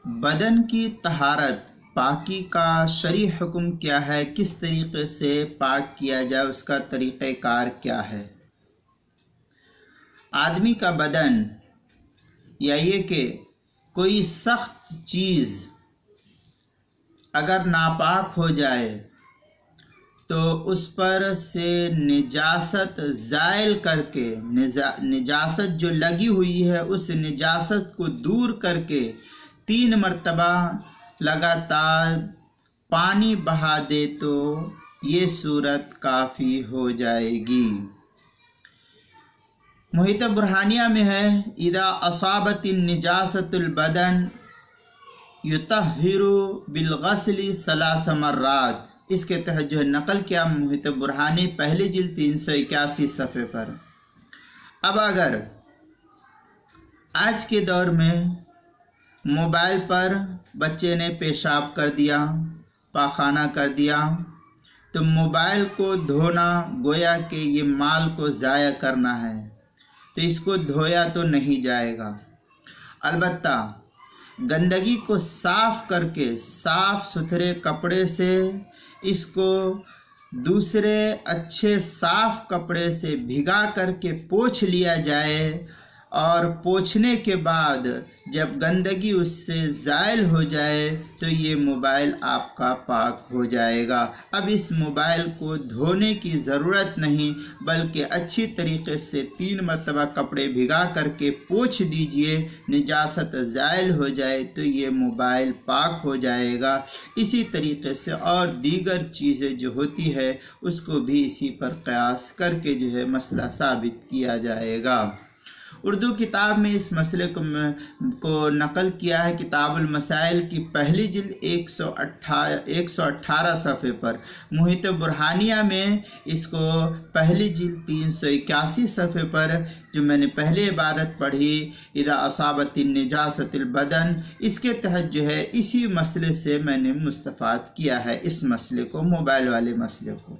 بدن کی طہارت پاکی کا شرعی حکم کیا ہے، کس طریقے سے پاک کیا جائے، اس کا طریقہ کار کیا ہے؟ آدمی کا بدن یا یہ کہ کوئی سخت چیز اگر ناپاک ہو جائے تو اس پر سے نجاست زائل کر کے، نجاست جو لگی ہوئی ہے اس نجاست کو دور کر کے 3 مرتبہ لگاتار پانی بہا دے تو یہ صورت کافی ہو جائے گی۔ محیط برہانیہ میں ہے اذا اصابت النجاست البدن یطہر بالغسل 3 مرات، اس کے تحت جو ہے نقل کیا محیط برہانی پہلی جلد 381 صفحے پر۔ اب اگر آج کے دور میں موبائل پر بچے نے پیشاب کر دیا، پاخانہ کر دیا، تو موبائل کو دھونا گویا کہ یہ مال کو ضائع کرنا ہے، تو اس کو دھویا تو نہیں جائے گا۔ البتہ گندگی کو صاف کر کے صاف ستھرے کپڑے سے اس کو دوسرے اچھے صاف کپڑے سے بھگا کر کے پوچھ لیا جائے، اور پوچھنے کے بعد جب گندگی اس سے زائل ہو جائے تو یہ موبائل آپ کا پاک ہو جائے گا۔ اب اس موبائل کو دھونے کی ضرورت نہیں، بلکہ اچھی طریقے سے 3 مرتبہ کپڑے بھگا کر کے پوچھ دیجئے، نجاست زائل ہو جائے تو یہ موبائل پاک ہو جائے گا۔ اسی طریقے سے اور دیگر چیزیں جو ہوتی ہے اس کو بھی اسی پر قیاس کر کے جو ہے مسئلہ ثابت کیا جائے گا۔ اردو کتاب میں اس مسئلے کو نقل کیا ہے کتاب المسائل کی پہلی جلد 118 صفحے پر۔ محیط برہانیہ میں اس کو پہلی جلد 381 صفحے پر جو میں نے پہلے عبارت پڑھی اذا اصابت النجاست البدن، اس کے تحت جو ہے اسی مسئلے سے میں نے مستفاد کیا ہے اس مسئلے کو، موبائل والے مسئلے کو۔